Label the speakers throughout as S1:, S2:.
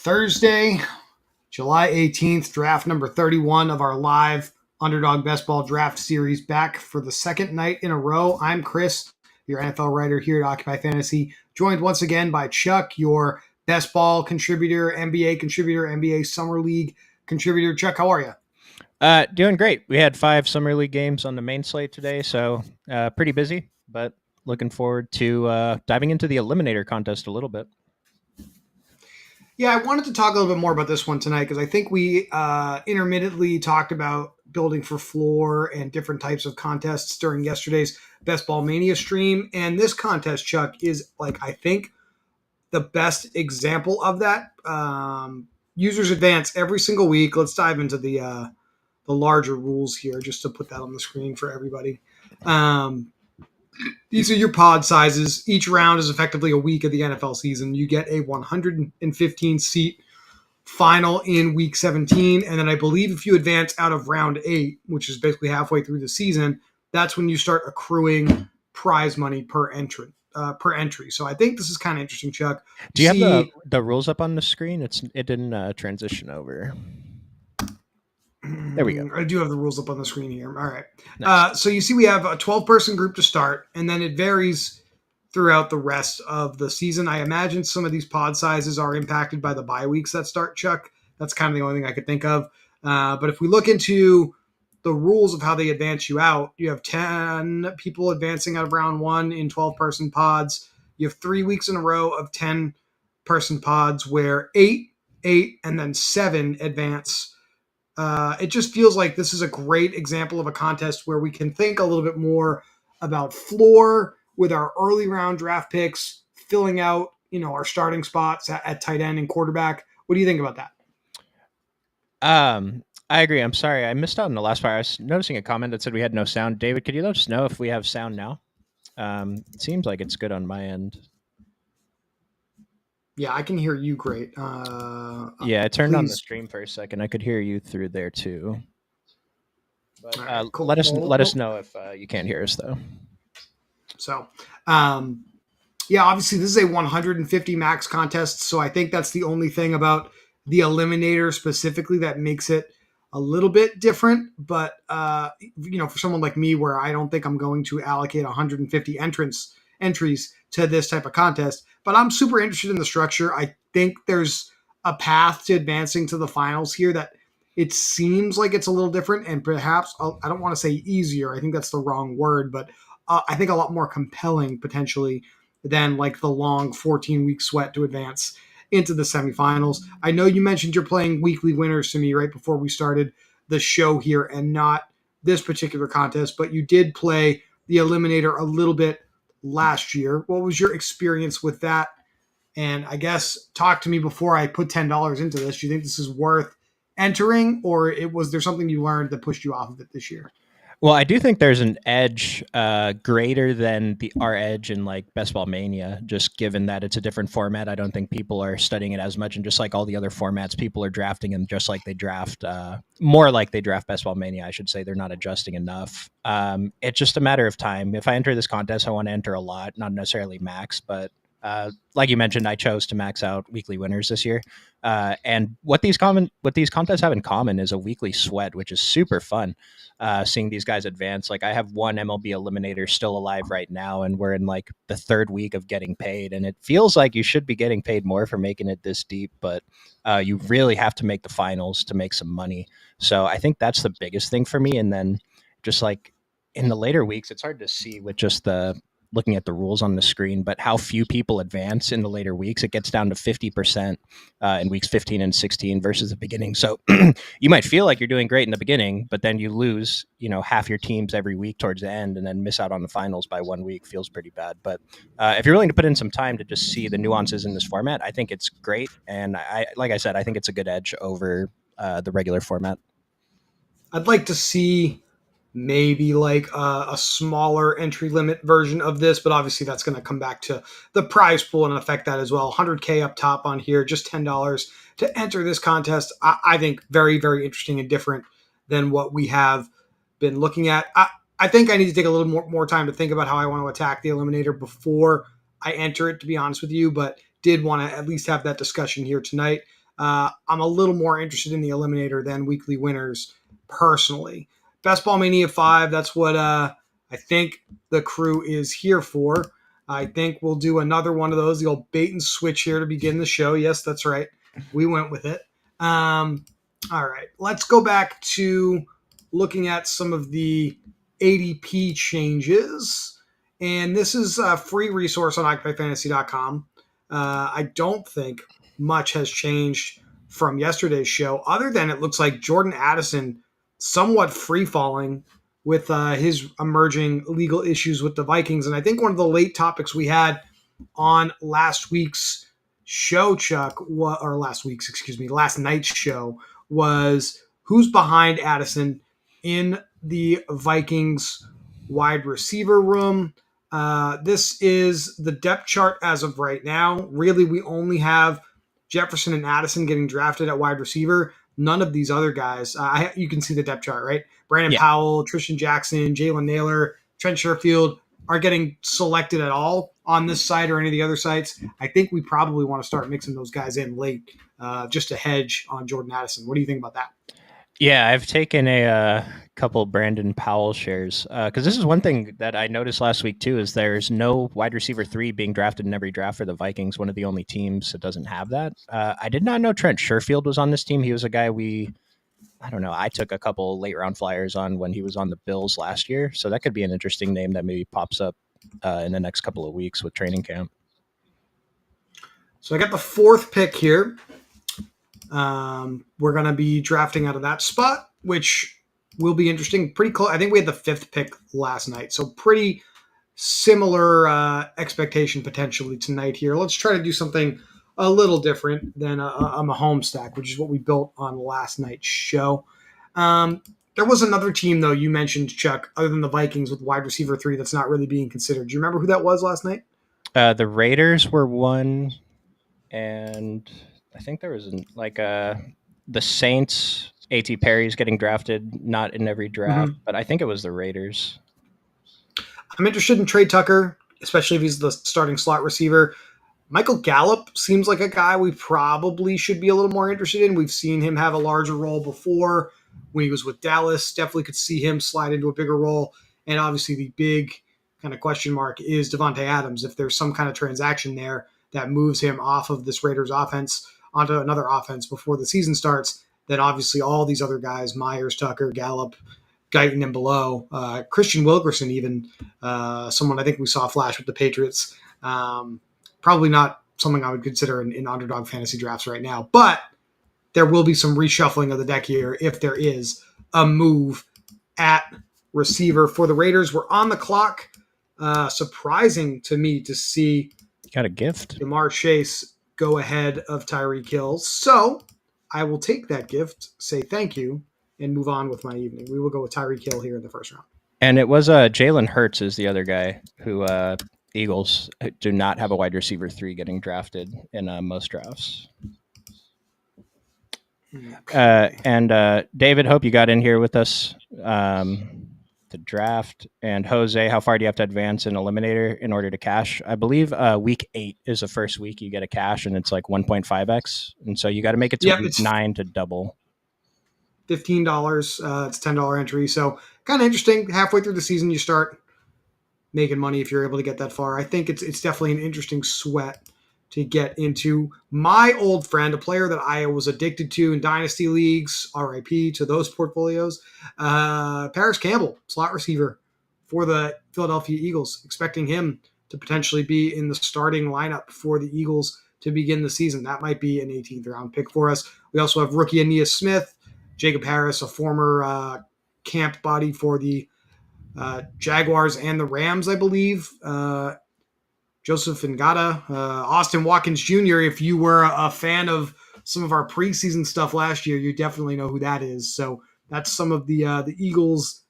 S1: Thursday, July 18th, draft number 31 of our live Underdog Best Ball Draft Series, back for the second night in a row. I'm Chris, your NFL writer here at Occupy Fantasy, joined once again by Chuck, your best ball contributor, NBA Summer League contributor. Chuck, how are you?
S2: Doing great. We had 5 Summer League games on the main slate today, so pretty busy, but looking forward to diving into the Eliminator contest a little bit.
S1: Yeah, I wanted to talk a little bit more about this one tonight because I think we intermittently talked about building for floor and different types of contests during yesterday's Best Ball Mania stream. And this contest, Chuck, is I think the best example of that. Users advance every single week. Let's dive into the larger rules here just to put that on the screen for everybody. These are your pod sizes. Each round is effectively a week of the NFL season. You get a 115 seat final in week 17. And then I believe if you advance out of round 8, which is basically halfway through the season, that's when you start accruing prize money per entry. So I think this is kind of interesting, Chuck.
S2: Do you have the rules up on the screen? It didn't transition over. There we go.
S1: I do have the rules up on the screen here. All right.
S2: Nice.
S1: So you see we have a 12-person group to start, and then it varies throughout the rest of the season. I imagine some of these pod sizes are impacted by the bye weeks that start, Chuck. That's kind of the only thing I could think of. But if we look into the rules of how they advance you out, you have 10 people advancing out of round 1 in 12-person pods. You have 3 weeks in a row of 10-person pods where 8, and then 7 advance. It just feels like this is a great example of a contest where we can think a little bit more about floor with our early round draft picks, filling out, our starting spots at tight end and quarterback. What do you think about that?
S2: I agree. I'm sorry. I missed out on the last part. I was noticing a comment that said we had no sound. David, could you let us know if we have sound now? It seems like it's good on my end.
S1: Yeah, I can hear you great.
S2: Yeah, I turned on the stream for a second. I could hear you through there too. But right, cool. Let us know if you can't hear us though.
S1: So, yeah, obviously this is a 150 max contest, so I think that's the only thing about the Eliminator specifically that makes it a little bit different. But for someone like me, where I don't think I'm going to allocate 150 entries to this type of contest, but I'm super interested in the structure. I think there's a path to advancing to the finals here that it seems like it's a little different, and perhaps I don't want to say easier. I think that's the wrong word, but I think a lot more compelling potentially than the long 14-week sweat to advance into the semifinals. I know you mentioned you're playing weekly winners to me right before we started the show here, and not this particular contest, but you did play the Eliminator a little bit last year. What was your experience with that? And I guess talk to me before I put $10 into this. Do you think this is worth entering, or was there something you learned that pushed you off of it this year?
S2: Well, I do think there's an edge greater than our edge in Best Ball Mania, just given that it's a different format. I don't think people are studying it as much, and just like all the other formats, people are drafting them just like they draft, more like they draft Best Ball Mania, I should say. They're not adjusting enough. It's just a matter of time. If I enter this contest, I want to enter a lot, not necessarily max, but like you mentioned, I chose to max out weekly winners this year. And what these contests have in common is a weekly sweat, which is super fun. Seeing these guys advance. I have one MLB Eliminator still alive right now, and we're in the third week of getting paid, and it feels like you should be getting paid more for making it this deep, but you really have to make the finals to make some money. So I think that's the biggest thing for me. And then just in the later weeks, it's hard to see with just looking at the rules on the screen, but how few people advance in the later weeks. It gets down to 50% in weeks 15 and 16 versus the beginning. So you might feel like you're doing great in the beginning, but then you lose, half your teams every week towards the end, and then miss out on the finals by 1 week. Feels pretty bad. But if you're willing to put in some time to just see the nuances in this format, I think it's great. And like I said, I think it's a good edge over the regular format.
S1: I'd like to see maybe a smaller entry limit version of this, but obviously that's going to come back to the prize pool and affect that as well. 100K up top on here, just $10 to enter this contest. I think very, very interesting and different than what we have been looking at. I think I need to take a little more time to think about how I want to attack the Eliminator before I enter it, to be honest with you, but did want to at least have that discussion here tonight. I'm a little more interested in the eliminator than weekly winners personally. Best Ball Mania 5, that's what I think the crew is here for. I think we'll do another one of those, the old bait and switch here to begin the show. Yes, that's right. We went with it. All right, let's go back to looking at some of the ADP changes. And this is a free resource on OccupyFantasy.com. I don't think much has changed from yesterday's show, other than it looks like Jordan Addison somewhat free falling with his emerging legal issues with the Vikings. And I think one of the late topics we had on last week's show, Chuck, or last night's show, was who's behind Addison in the Vikings wide receiver room. This is the depth chart as of right now. Really, we only have Jefferson and Addison getting drafted at wide receiver. None of these other guys. You can see the depth chart, right? Brandon Powell, Tristan Jackson, Jalen Naylor, Trent Sherfield are getting selected at all on this site or any of the other sites. I think we probably want to start mixing those guys in late just to hedge on Jordan Addison. What do you think about that?
S2: Yeah, I've taken a couple Brandon Powell shares because this is one thing that I noticed last week too, is there's no wide receiver 3 being drafted in every draft for the Vikings, one of the only teams that doesn't have that. I did not know Trent Sherfield was on this team. He was a guy I took a couple late round flyers on when he was on the Bills last year. So that could be an interesting name that maybe pops up in the next couple of weeks with training camp.
S1: So I got the 4th pick here. We're going to be drafting out of that spot, which will be interesting. Pretty close. I think we had the 5th pick last night. So pretty similar expectation potentially tonight here. Let's try to do something a little different than a Mahomes stack, which is what we built on last night's show. There was another team, though, you mentioned, Chuck, other than the Vikings with wide receiver 3 that's not really being considered. Do you remember who that was last night?
S2: The Raiders were one, and I think there was the Saints. A.T. Perry's getting drafted, not in every draft, but I think it was the Raiders.
S1: I'm interested in Trey Tucker, especially if he's the starting slot receiver. Michael Gallup seems like a guy we probably should be a little more interested in. We've seen him have a larger role before when he was with Dallas. Definitely could see him slide into a bigger role. And obviously the big kind of question mark is Devontae Adams. If there's some kind of transaction there that moves him off of this Raiders offense onto another offense before the season starts, then obviously all these other guys, Myers, Tucker, Gallup, Guyton and below, Christian Wilkerson even, someone I think we saw flash with the Patriots. Probably not something I would consider in underdog fantasy drafts right now, but there will be some reshuffling of the deck here if there is a move at receiver for the Raiders. We're on the clock. Surprising to me to see
S2: got a gift.
S1: Jamar Chase go ahead of Tyreek Hill. So I will take that gift, say thank you, and move on with my evening. We will go with Tyreek Hill here in the first round.
S2: And it was Jalen Hurts is the other guy who Eagles do not have a wide receiver 3 getting drafted in most drafts. Okay. And David, hope you got in here with us to draft. And Jose, how far do you have to advance in Eliminator in order to cash? I believe week 8 is the first week you get a cash, and it's like 1.5x. And so you got to make it to week 9 to double.
S1: $15. It's $10 entry. So kind of interesting. Halfway through the season, you start making money if you're able to get that far. I think it's definitely an interesting sweat to get into. My old friend, a player that I was addicted to in dynasty leagues, RIP to those portfolios, Paris Campbell, slot receiver for the Philadelphia Eagles, expecting him to potentially be in the starting lineup for the Eagles to begin the season. That might be an 18th round pick for us. We also have rookie Aeneas Smith, Jacob Harris, a former camp body for the Jaguars and the Rams, I believe. Joseph Ngata, Austin Watkins Jr. If you were a fan of some of our preseason stuff last year, you definitely know who that is. So that's some of the Eagles'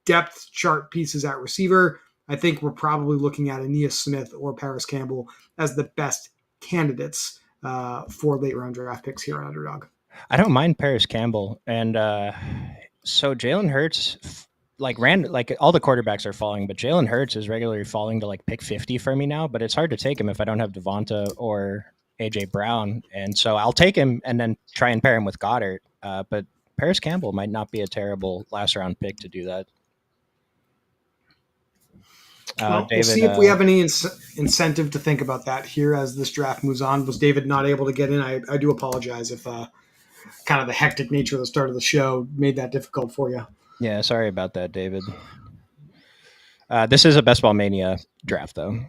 S1: depth chart pieces at receiver. I think we're probably looking at Aeneas Smith or Paris Campbell as the best candidates for late round draft picks here on Underdog.
S2: I don't mind Paris Campbell, and so Jalen Hurts. Like all the quarterbacks are falling, but Jalen Hurts is regularly falling to like pick 50 for me now. But it's hard to take him if I don't have Devonta or AJ Brown, and so I'll take him and then try and pair him with Goddard. But Paris Campbell might not be a terrible last round pick to do that.
S1: Well, we'll
S2: David,
S1: see if we have any incentive to think about that here as this draft moves on. Was David not able to get in? I do apologize if kind of the hectic nature of the start of the show made that difficult for you.
S2: yeah, sorry about that, David. This is a Best Ball Mania draft, though.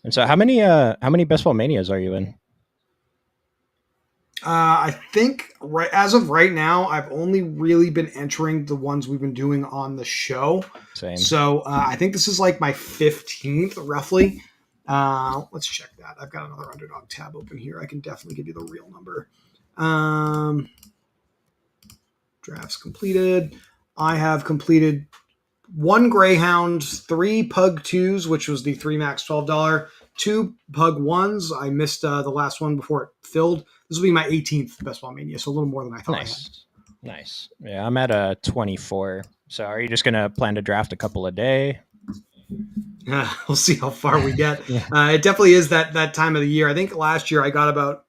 S2: And so, how many Best Ball Manias are you in?
S1: I think right as of right now, I've only really been entering the ones we've been doing on the show.
S2: Same.
S1: So I think this is like my 15th, roughly. Let's check that. I've got another Underdog tab open here. I can definitely give you the real number. Drafts completed. I have completed 1 Greyhound, 3 Pug 2s, which was the 3 max $12, 2 Pug 1s. I missed the last one before it filled. This will be my 18th Best Ball Mania, so a little more than I thought I had.
S2: Nice. Yeah, I'm at a 24. So are you just going to plan to draft a couple a day?
S1: We'll see how far we get. It definitely is that time of the year. I think last year I got about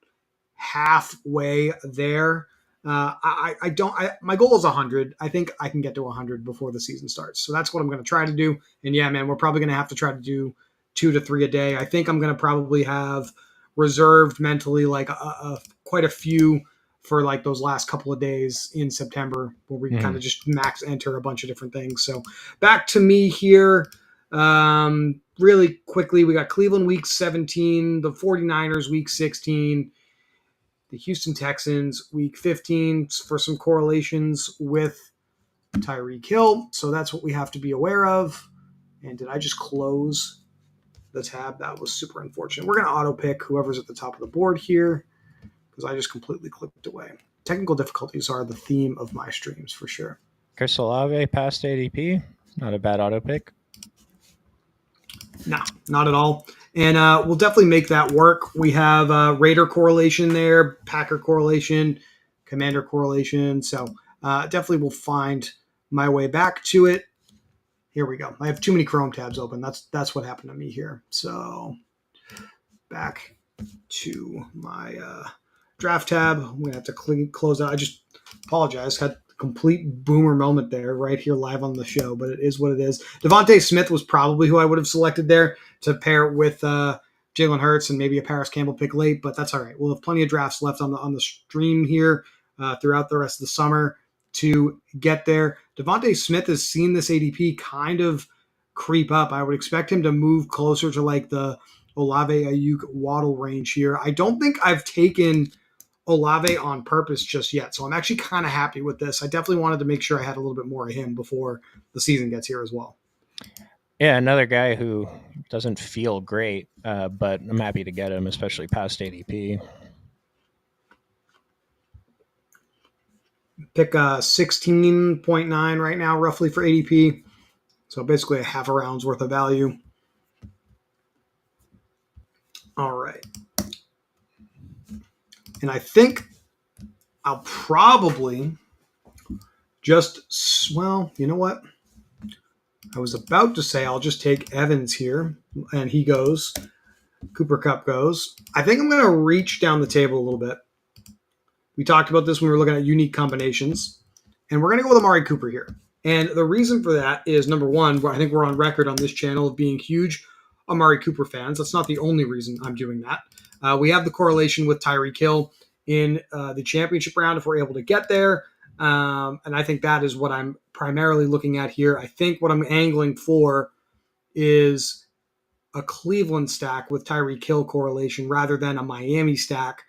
S1: halfway there. My goal is 100. I think I can get to 100 before the season starts. So that's what I'm going to try to do. And yeah, man, we're probably going to have to try to do 2 to 3 a day. I think I'm going to probably have reserved mentally like quite a few for like those last couple of days in September where we kind of just max enter a bunch of different things. So back to me here. Really quickly, we got Cleveland week 17, the 49ers week 16, the Houston Texans week 15 for some correlations with Tyreek Hill. So that's what we have to be aware of. And did I just close the tab? That was super unfortunate. We're going to auto pick whoever's at the top of the board here because I just completely clicked away. Technical difficulties are the theme of my streams for sure.
S2: Chris Olave past ADP. Not a bad auto pick.
S1: No, not at all. And we'll definitely make that work. We have Raider correlation there, Packer correlation, Commander correlation. So definitely we'll find my way back to it. Here we go. I have too many Chrome tabs open. That's what happened to me here. So back to my draft tab. I'm going to have to close out. I just apologize. Had complete boomer moment there right here live on the show, but it is what it is. Devontae Smith was probably who I would have selected there to pair with Jalen Hurts and maybe a Paris Campbell pick late, but that's all right. We'll have plenty of drafts left on the stream here throughout the rest of the summer to get there. Devontae Smith has seen this ADP kind of creep up. I would expect him to move closer to like the Olave, Ayuk, Waddle range here. I don't think I've taken Olave on purpose just yet. So I'm actually kind of happy with this. I definitely wanted to make sure I had a little bit more of him before the season gets here as well.
S2: Yeah, another guy who doesn't feel great, but I'm happy to get him, especially past ADP.
S1: Pick 16.9 right now, roughly for ADP. So basically a half a round's worth of value. All right. And I think I'll probably just, well, you know what? I was about to say I'll just take Evans here, and he goes. Cooper Kupp goes. I think I'm going to reach down the table a little bit. We talked about this when we were looking at unique combinations, and we're going to go with Amari Cooper here. And the reason for that is, number one, I think we're on record on this channel of being huge Amari Cooper fans. That's not the only reason I'm doing that. We have the correlation with Tyreek Hill in the championship round if we're able to get there. And I think that is what I'm primarily looking at here. I think what I'm angling for is a Cleveland stack with Tyreek Hill correlation rather than a Miami stack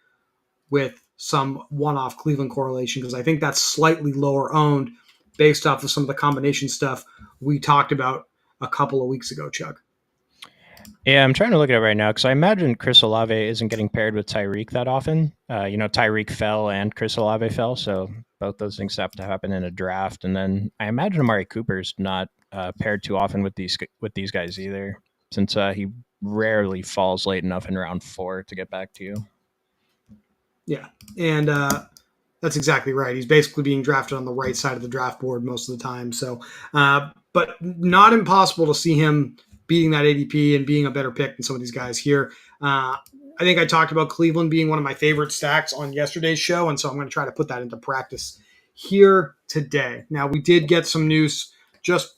S1: with some one-off Cleveland correlation, because I think that's slightly lower owned based off of some of the combination stuff we talked about a couple of weeks ago, Chuck.
S2: Yeah, I'm trying to look at it right now because I imagine Chris Olave isn't getting paired with Tyreek that often. Tyreek fell and Chris Olave fell, so both those things have to happen in a draft. And then I imagine Amari Cooper's not paired too often with these guys either, since he rarely falls late enough in round 4 to get back to you.
S1: Yeah, and that's exactly right. He's basically being drafted on the right side of the draft board most of the time. So, but not impossible to see him beating that ADP and being a better pick than some of these guys here. I think I talked about Cleveland being one of my favorite stacks on yesterday's show, and so I'm going to try to put that into practice here today. Now, we did get some news just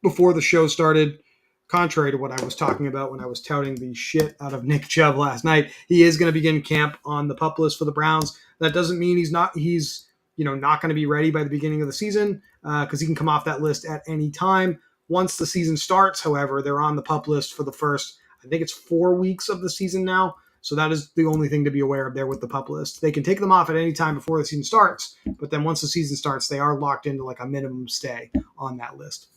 S1: before the show started, contrary to what I was talking about when I was touting the shit out of Nick Chubb last night. He is going to begin camp on the PUP list for the Browns. That doesn't mean he's not going to be ready by the beginning of the season, because he can come off that list at any time. Once the season starts, however, they're on the PUP list for the first, I think it's 4 weeks of the season now. So that is the only thing to be aware of there with the PUP list. They can take them off at any time before the season starts, but then once the season starts, they are locked into like a minimum stay on that list.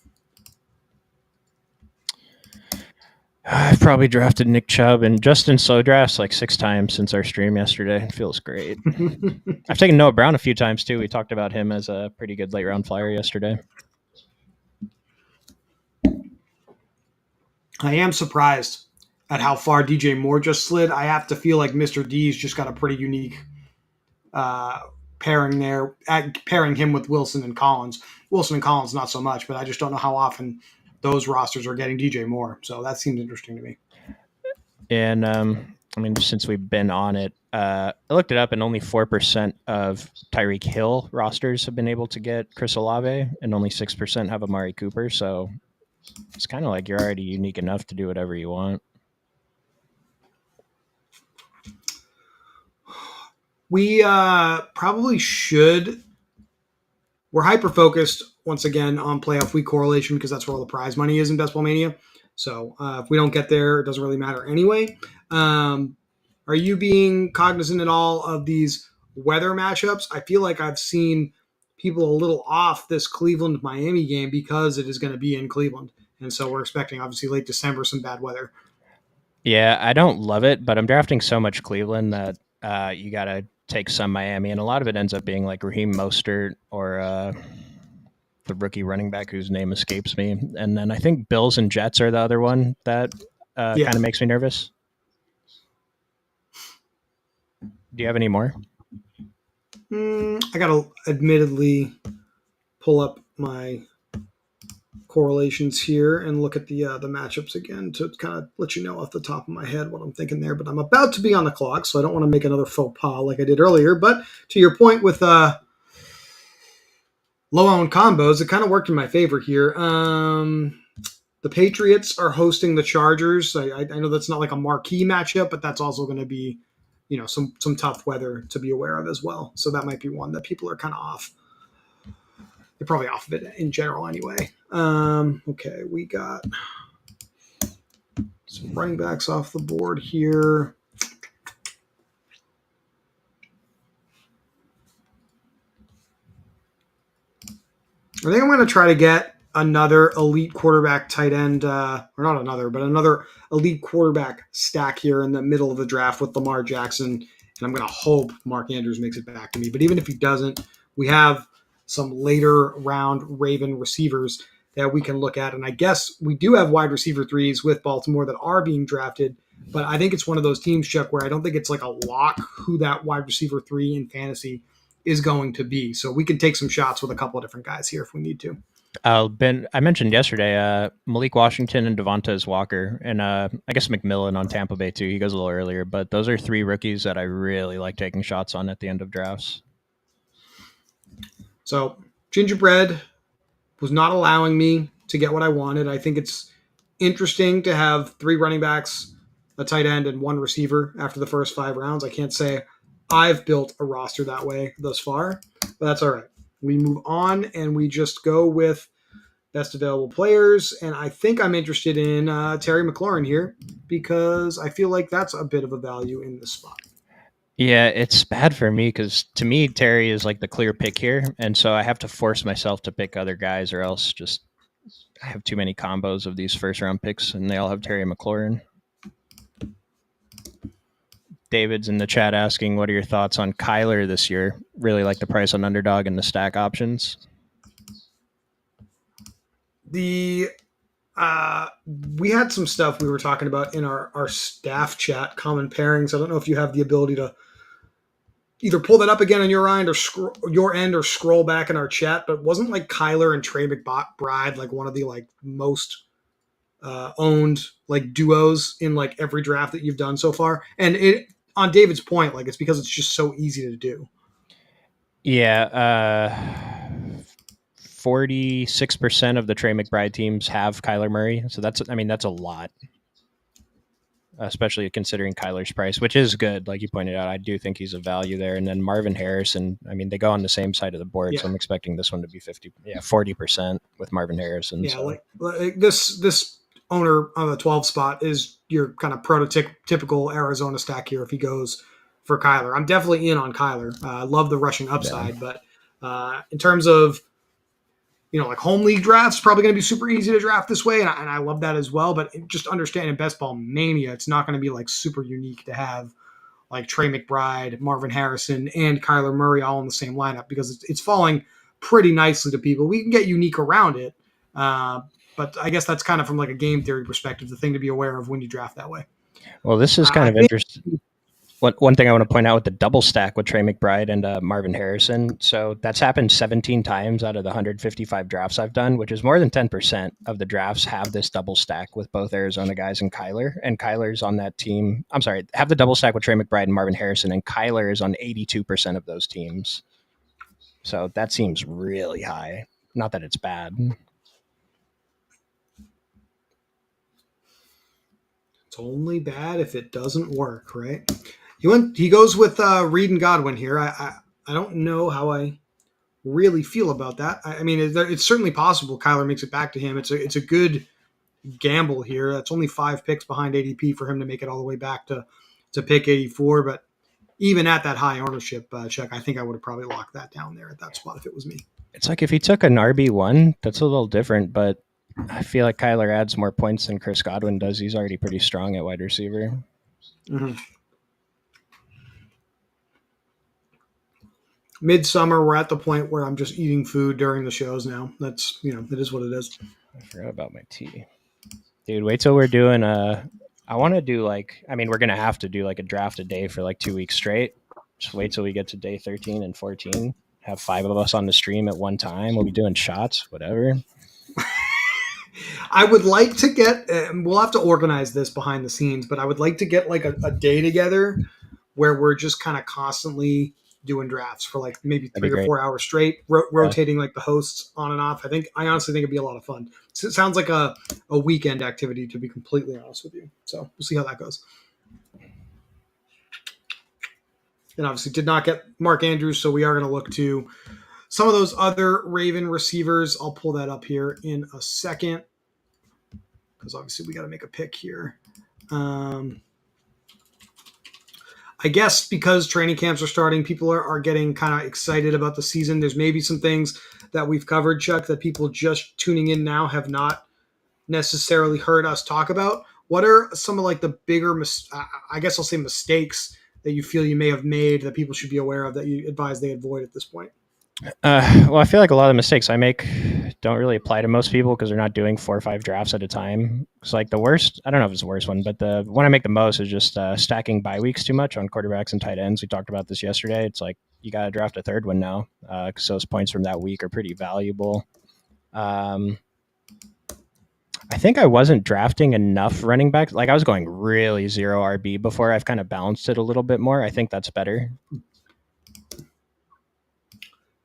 S2: I've probably drafted Nick Chubb and Justin slow drafts like 6 times since our stream yesterday. It feels great. I've taken Noah Brown a few times too. We talked about him as a pretty good late round flyer yesterday.
S1: I am surprised at how far DJ Moore just slid. I have to feel like Mr. D's just got a pretty unique pairing there, pairing him with Wilson and Collins. Wilson and Collins, not so much, but I just don't know how often those rosters are getting DJ Moore. So that seems interesting to me.
S2: And I mean, since we've been on it, I looked it up, and only 4% of Tyreek Hill rosters have been able to get Chris Olave, and only 6% have Amari Cooper. So it's kind of like you're already unique enough to do whatever you want.
S1: We probably should. We're hyper-focused, once again, on playoff week correlation because that's where all the prize money is in Best Ball Mania. So if we don't get there, it doesn't really matter anyway. Are you being cognizant at all of these weather matchups? I feel like I've seen people a little off this Cleveland-Miami game because it is going to be in Cleveland. And so we're expecting, obviously, late December, some bad weather.
S2: Yeah, I don't love it, but I'm drafting so much Cleveland that you got to take some Miami, and a lot of it ends up being like Raheem Mostert or the rookie running back whose name escapes me. And then I think Bills and Jets are the other one that kind of makes me nervous. Do you have any more?
S1: I got to admittedly pull up my correlations here and look at the matchups again to kind of let you know off the top of my head what I'm thinking there. But I'm about to be on the clock, so I don't want to make another faux pas like I did earlier. But to your point with low-owned combos, it kind of worked in my favor here. The Patriots are hosting the Chargers. I know that's not like a marquee matchup, but that's also going to be, some tough weather to be aware of as well. So that might be one that people are kind of off. They're probably off of it in general anyway. Okay, we got some running backs off the board here. I think I'm going to try to get another elite quarterback tight end, or not another, but another elite quarterback stack here in the middle of the draft with Lamar Jackson. And I'm going to hope Mark Andrews makes it back to me. But even if he doesn't, we have some later round Raven receivers that we can look at. And I guess we do have wide receiver threes with Baltimore that are being drafted. But I think it's one of those teams, Chuck, where I don't think it's like a lock who that wide receiver 3 in fantasy is going to be. So we can take some shots with a couple of different guys here if we need to.
S2: I mentioned yesterday Malik Washington and Devontae Walker, and I guess McMillan on Tampa Bay too. He goes a little earlier, but those are 3 rookies that I really like taking shots on at the end of drafts.
S1: So Gingerbread was not allowing me to get what I wanted. I think it's interesting to have 3 running backs, a tight end, and 1 receiver after the first 5 rounds. I can't say I've built a roster that way thus far, but that's all right. We move on and we just go with best available players. And I think I'm interested in Terry McLaurin here because I feel like that's a bit of a value in this spot.
S2: Yeah, it's bad for me because to me, Terry is like the clear pick here. And so I have to force myself to pick other guys or else just I have too many combos of these first round picks and they all have Terry McLaurin. David's in the chat asking, what are your thoughts on Kyler this year? Really like the price on Underdog and the stack options.
S1: We had some stuff we were talking about in our staff chat, common pairings. I don't know if you have the ability to either pull that up again on your end or scroll back in our chat, but wasn't like Kyler and Trey McBride like one of the like most owned like duos in like every draft that you've done so far. And it on David's point, like it's because it's just so easy to do.
S2: Yeah, 46% of the Trey McBride teams have Kyler Murray, so that's a lot, especially considering Kyler's price, which is good. Like you pointed out, I do think he's a value there. And then Marvin Harrison, I mean, they go on the same side of the board,
S1: Yeah,
S2: so I'm expecting this one to be 40% with Marvin Harrison.
S1: yeah,
S2: So
S1: like this owner on the 12 spot is your kind of prototypical Arizona stack here if he goes for Kyler. I'm definitely in on Kyler. I love the rushing
S2: yeah.
S1: upside, but in terms of like home league drafts, probably going to be super easy to draft this way, and I love that as well. But just understand in Best Ball Mania, it's not going to be like super unique to have like Trey McBride, Marvin Harrison, and Kyler Murray all in the same lineup because it's falling pretty nicely to people. We can get unique around it, uh, but I guess that's kind of from like a game theory perspective, the thing to be aware of when you draft that way.
S2: well, this is kind
S1: I
S2: of
S1: think
S2: interesting. One thing I want to point out with the double stack with Trey McBride and Marvin Harrison. So that's happened 17 times out of the 155 drafts I've done, which is more than 10% of the drafts have this double stack with both Arizona guys and Kyler. And Kyler's on that team. I'm sorry, have the double stack with Trey McBride and Marvin Harrison, and Kyler is on 82% of those teams. So that seems really high. Not that it's bad.
S1: it's only bad if it doesn't work, right? He goes with Reed and Godwin here. I don't know how I really feel about that. I mean, it's certainly possible Kyler makes it back to him. It's a good gamble here. That's only 5 picks behind ADP for him to make it all the way back to pick 84. But even at that high ownership check, I think I would have probably locked that down there at that spot if it was me.
S2: It's like if he took an RB1, that's a little different, but I feel like Kyler adds more points than Chris Godwin does. He's already pretty strong at wide receiver.
S1: Mm-hmm. Midsummer, we're at the point where I'm just eating food during the shows now. That's it is what it is.
S2: I forgot about my tea. Dude, wait till we're doing I want to do we're going to have to do like a draft a day for like 2 weeks straight. Just wait till we get to day 13 and 14. Have 5 of us on the stream at one time. We'll be doing shots, whatever.
S1: I would like to get, we'll have to organize this behind the scenes, but I would like to get like a day together where we're just kind of constantly doing drafts for like maybe
S2: That'd be
S1: 3 or 4 hours straight, rotating like the hosts on and off. I honestly think it'd be a lot of fun. So it sounds like a weekend activity, to be completely honest with you. So we'll see how that goes. And obviously did not get Mark Andrews, so we are going to look to some of those other Raven receivers. I'll pull that up here in a second because obviously we got to make a pick here. I guess because training camps are starting, people are getting kind of excited about the season. There's maybe some things that we've covered, Chuck, that people just tuning in now have not necessarily heard us talk about. What are some of like the bigger, I guess I'll say mistakes that you feel you may have made that people should be aware of that you advise they avoid at this point?
S2: Well, I feel like a lot of the mistakes I make don't really apply to most people because they're not doing 4 or 5 drafts at a time. It's like the worst. I don't know if it's the worst one, but the one I make the most is just stacking bye weeks too much on quarterbacks and tight ends. We talked about this yesterday. It's like you got to draft a third one now because those points from that week are pretty valuable. I think I wasn't drafting enough running backs. Like I was going really 0 RB before. I've kind of balanced it a little bit more. I think that's better.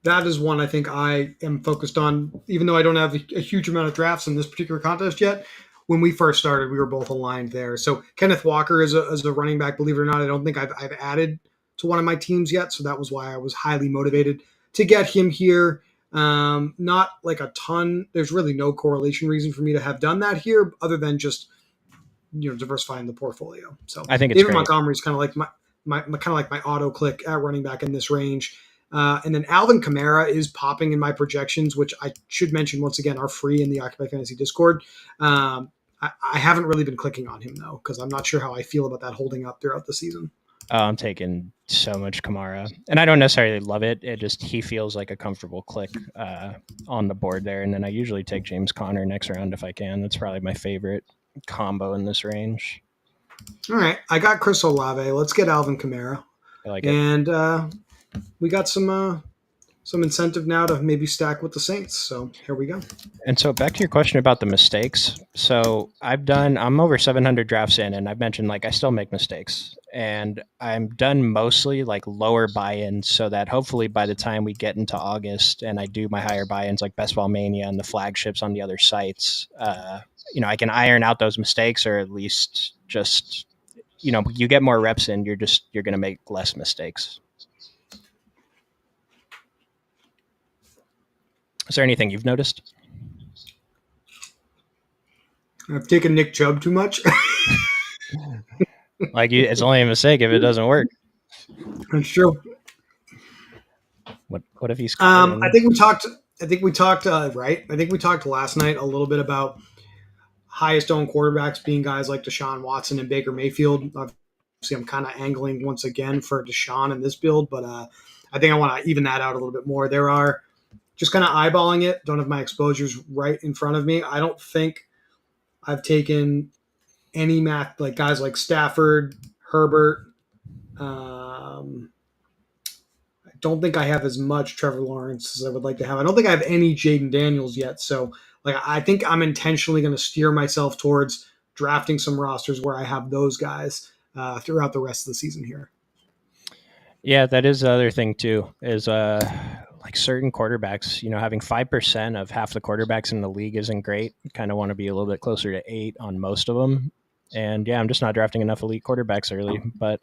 S1: That is one I think I am focused on, even though I don't have a huge amount of drafts in this particular contest yet. When we first started, we were both aligned there. So Kenneth Walker is a running back. Believe it or not, I don't think I've added to one of my teams yet. So that was why I was highly motivated to get him here. Not like a ton. There's really no correlation reason for me to have done that here other than just diversifying the portfolio. So
S2: I think it's
S1: David
S2: great.
S1: Montgomery is kind of like my auto click at running back in this range. And then Alvin Kamara is popping in my projections, which I should mention once again are free in the Occupy Fantasy Discord. I haven't really been clicking on him though because I'm not sure how I feel about that holding up throughout the season.
S2: I'm taking so much Kamara, and I don't necessarily love it. He feels like a comfortable click on the board there. And then I usually take James Conner next round if I can. That's probably my favorite combo in this range.
S1: All right, I got Chris Olave. Let's get Alvin Kamara.
S2: I like it.
S1: And we got some some incentive now to maybe stack with the Saints. So here we go.
S2: And so back to your question about the mistakes. So I'm over 700 drafts in, and I've mentioned like I still make mistakes, and I'm done mostly like lower buy-ins, so that hopefully by the time we get into August and I do my higher buy-ins like Best Ball Mania and the flagships on the other sites, I can iron out those mistakes, or at least just you get more reps in, you're going to make less mistakes. Is there anything you've noticed?
S1: I've taken Nick Chubb too much.
S2: Like it's only a mistake if it doesn't work.
S1: That's true.
S2: What if he's?
S1: I think we talked. I think we talked. Right. I think we talked last night a little bit about highest owned quarterbacks being guys like Deshaun Watson and Baker Mayfield. Obviously, I'm kind of angling once again for Deshaun in this build, but I think I want to even that out a little bit more. There are just kind of eyeballing it. Don't have my exposures right in front of me. I don't think I've taken any math like guys like Stafford, Herbert. I don't think I have as much Trevor Lawrence as I would like to have. I don't think I have any Jaden Daniels yet. So, like, I think I'm intentionally going to steer myself towards drafting some rosters where I have those guys throughout the rest of the season here.
S2: Yeah, that is the other thing too. Is like certain quarterbacks, having 5% of half the quarterbacks in the league isn't great. You kind of want to be a little bit closer to 8 on most of them. And yeah, I'm just not drafting enough elite quarterbacks early, but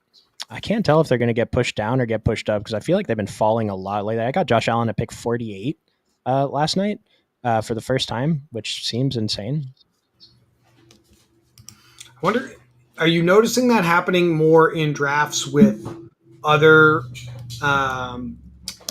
S2: I can't tell if they're going to get pushed down or get pushed up because I feel like they've been falling a lot lately. I got Josh Allen at pick 48 last night for the first time, which seems insane.
S1: I wonder, are you noticing that happening more in drafts with other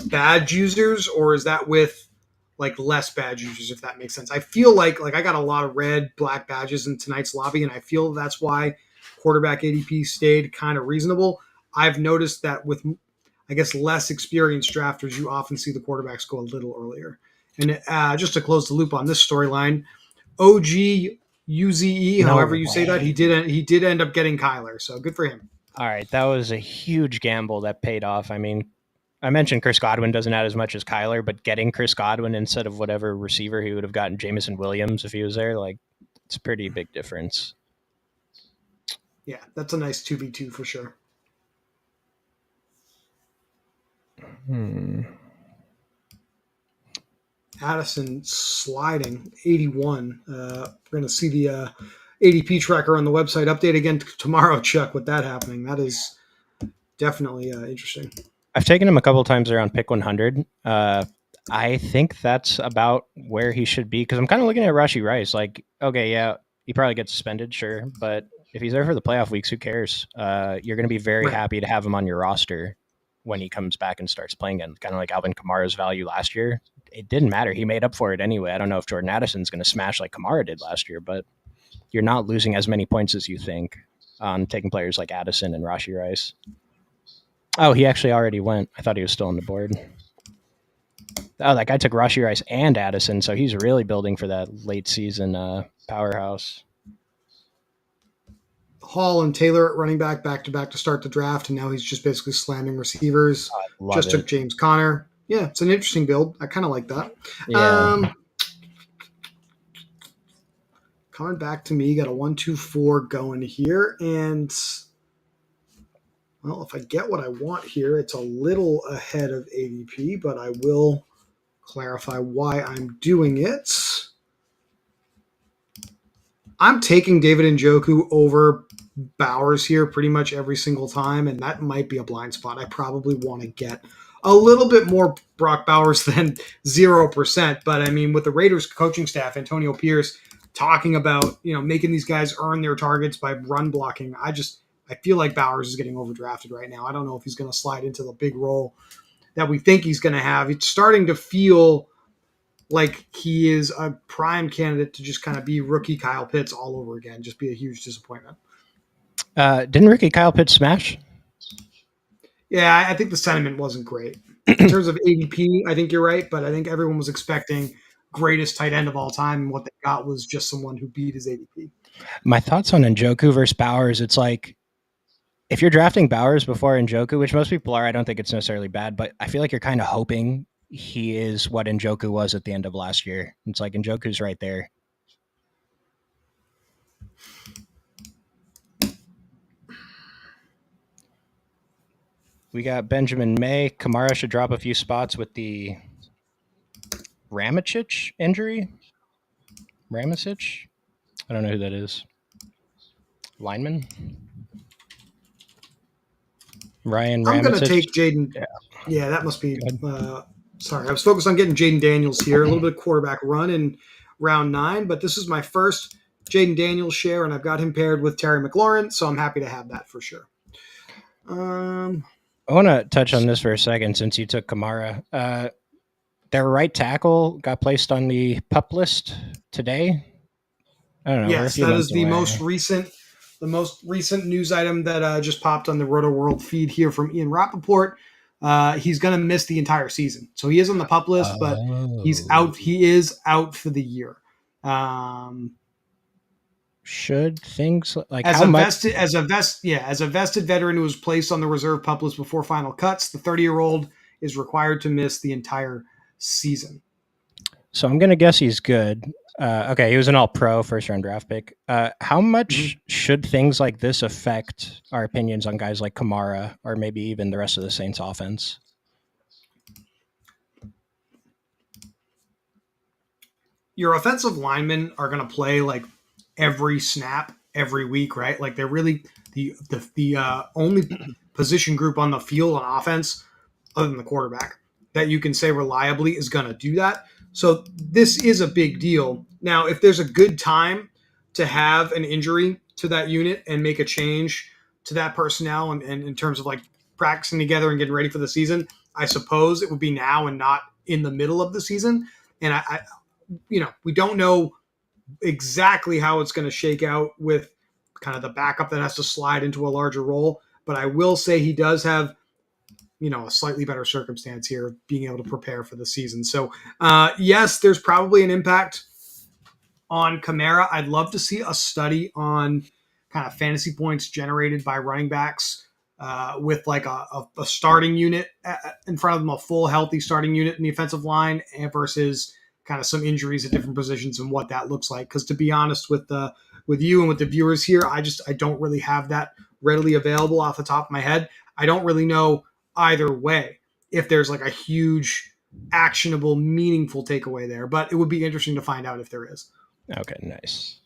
S1: badge users, or is that with like less badge users, if that makes sense? I feel like I got a lot of red, black badges in tonight's lobby, and I feel that's why quarterback ADP stayed kind of reasonable. I've noticed that with, I guess, less experienced drafters, you often see the quarterbacks go a little earlier. And just to close the loop on this storyline, OG UZE, however you say that, he did end up getting Kyler, so good for him.
S2: All right, that was a huge gamble that paid off. I mean, I mentioned Chris Godwin doesn't add as much as Kyler, but getting Chris Godwin instead of whatever receiver he would have gotten, Jameson Williams, if he was there, like, it's a pretty big difference.
S1: Yeah, that's a nice 2v2 for sure. Addison sliding 81. We're going to see the ADP tracker on the website update again tomorrow, Chuck, with that happening. That is definitely interesting.
S2: I've taken him a couple of times around pick 100. I think that's about where he should be because I'm kind of looking at Rashee Rice. Like, okay, yeah, he probably gets suspended, sure, but if he's there for the playoff weeks, who cares? You're going to be very happy to have him on your roster when he comes back and starts playing again. Kind of like Alvin Kamara's value last year. It didn't matter. He made up for it anyway. I don't know if Jordan Addison's going to smash like Kamara did last year, but you're not losing as many points as you think on taking players like Addison and Rashee Rice. Oh, he actually already went. I thought he was still on the board. Oh, that guy took Rashee Rice and Addison, so he's really building for that late season powerhouse.
S1: Hall and Taylor at running back to back to start the draft, and now he's just basically slamming receivers. Just took James Conner. Yeah, it's an interesting build. I kind of like that. Yeah. Coming back to me, got a 1-2-4 going here, and well, if I get what I want here, it's a little ahead of ADP, but I will clarify why I'm doing it. I'm taking David Njoku over Bowers here pretty much every single time, and that might be a blind spot. I probably want to get a little bit more Brock Bowers than 0%, but I mean, with the Raiders coaching staff, Antonio Pierce talking about, making these guys earn their targets by run blocking, I feel like Bowers is getting overdrafted right now. I don't know if he's going to slide into the big role that we think he's going to have. It's starting to feel like he is a prime candidate to just kind of be rookie Kyle Pitts all over again, just be a huge disappointment.
S2: Didn't rookie Kyle Pitts smash?
S1: Yeah, I think the sentiment wasn't great. In terms of ADP, I think you're right, but I think everyone was expecting greatest tight end of all time, and what they got was just someone who beat his ADP.
S2: My thoughts on Njoku versus Bowers, it's like, if you're drafting Bowers before Njoku, which most people are, I don't think it's necessarily bad, but I feel like you're kind of hoping he is what Njoku was at the end of last year. It's like Njoku's right there. We got Benjamin May. Kamara should drop a few spots with the Ramicic injury. Ramicic? I don't know who that is. Lineman? Ryan
S1: I'm going to
S2: Ramicic?
S1: take Jaden. Yeah, that must be. Sorry, I was focused on getting Jaden Daniels here. A little bit of quarterback run in round 9, but this is my first Jaden Daniels share, and I've got him paired with Terry McLaurin, so I'm happy to have that for sure.
S2: I want to touch on this for a second since you took Kamara. Their right tackle got placed on the PUP list today. I don't know.
S1: Yes, that is the most recent news item that just popped on the Roto World feed here from Ian Rappaport. He's going to miss the entire season, so he is on the PUP list, but he's out. He is out for the year.
S2: Should things like
S1: as
S2: how
S1: a
S2: much?
S1: As a vested veteran who was placed on the reserve PUP list before final cuts, the 30-year-old is required to miss the entire season.
S2: So I'm going to guess he's good. Okay, he was an all-pro first-round draft pick. How much should things like this affect our opinions on guys like Kamara or maybe even the rest of the Saints offense?
S1: Your offensive linemen are going to play like every snap every week, right? Like they're really the only position group on the field on offense other than the quarterback that you can say reliably is going to do that. So this is a big deal. Now, if there's a good time to have an injury to that unit and make a change to that personnel and in terms of like practicing together and getting ready for the season, I suppose it would be now and not in the middle of the season. And I we don't know exactly how it's going to shake out with kind of the backup that has to slide into a larger role. But I will say he does have a slightly better circumstance here, being able to prepare for the season. So, yes, there's probably an impact on Kamara. I'd love to see a study on kind of fantasy points generated by running backs with like a starting unit in front of them, a full healthy starting unit in the offensive line versus kind of some injuries at different positions and what that looks like. Because to be honest with you and with the viewers here, I don't really have that readily available off the top of my head. I don't really know either way if there's like a huge actionable meaningful takeaway there, but it would be interesting to find out if there is.
S2: Okay, nice.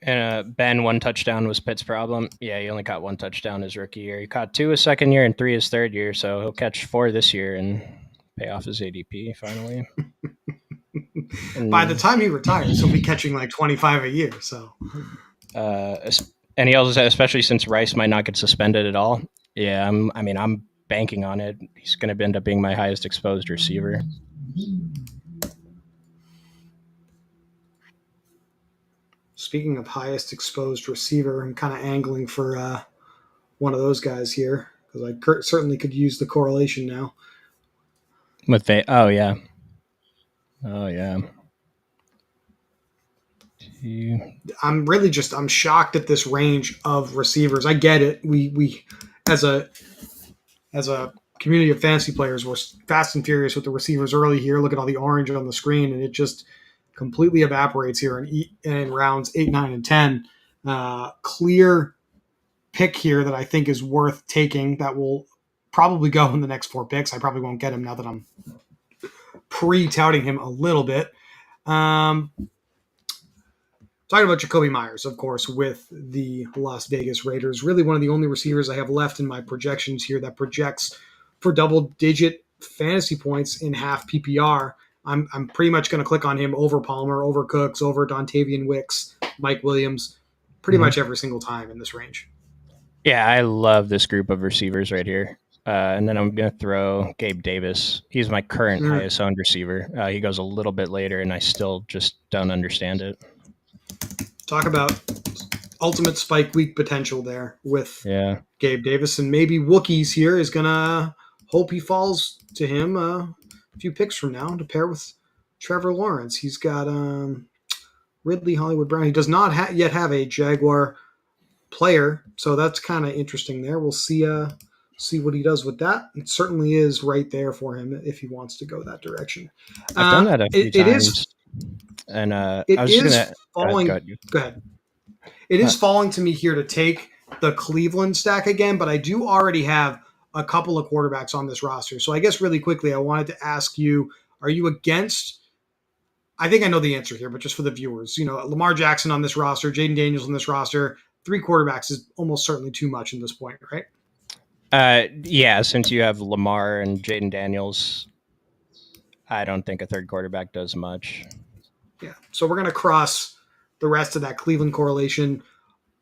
S2: And Ben, 1 touchdown was Pitt's problem. Yeah, he only caught 1 touchdown his rookie year. He caught 2 his second year and 3 his third year, so he'll catch 4 this year and pay off his ADP finally.
S1: By the time he retires, he'll be catching like 25 a year. So,
S2: and he also said, especially since Rice might not get suspended at all. Yeah, I'm banking on it. He's going to end up being my highest exposed receiver.
S1: Speaking of highest exposed receiver, I'm kind of angling for one of those guys here because I certainly could use the correlation now.
S2: Oh yeah.
S1: I'm shocked at this range of receivers. I get it. We as a community of fantasy players, we're fast and furious with the receivers early here. Look at all the orange on the screen, and it just completely evaporates here in rounds 8, 9, and 10. Clear pick here that I think is worth taking that will probably go in the next 4 picks. I probably won't get him now that I'm pre-touting him a little bit. Talking about Jacoby Myers, of course, with the Las Vegas Raiders. Really one of the only receivers I have left in my projections here that projects for double-digit fantasy points in half PPR. I'm pretty much going to click on him over Palmer, over Cooks, over Dontavian Wicks, Mike Williams, pretty much every single time in this range.
S2: Yeah, I love this group of receivers right here. And then I'm going to throw Gabe Davis. He's my current highest owned receiver. He goes a little bit later, and I still just don't understand it.
S1: Talk about ultimate spike week potential there with Gabe Davis. And maybe Wookiees here is going to hope he falls to him a few picks from now to pair with Trevor Lawrence. He's got Ridley Hollywood Brown. He does not yet have a Jaguar player, so that's kind of interesting there. We'll see See what he does with that. It certainly is right there for him if he wants to go that direction.
S2: I've done that a few
S1: It is
S2: times, and I
S1: it
S2: was just
S1: is
S2: gonna go
S1: falling.
S2: ahead.
S1: Go ahead. It
S2: Uh,
S1: is falling to me here to take the Cleveland stack again, but I do already have a couple of quarterbacks on this roster. So I guess really quickly, I wanted to ask you: are you against? I think I know the answer here, but just for the viewers, Lamar Jackson on this roster, Jaden Daniels on this roster, three quarterbacks is almost certainly too much in this point, right?
S2: yeah, since you have Lamar and Jaden Daniels, I don't think a third quarterback does much.
S1: Yeah. So we're going to cross the rest of that Cleveland correlation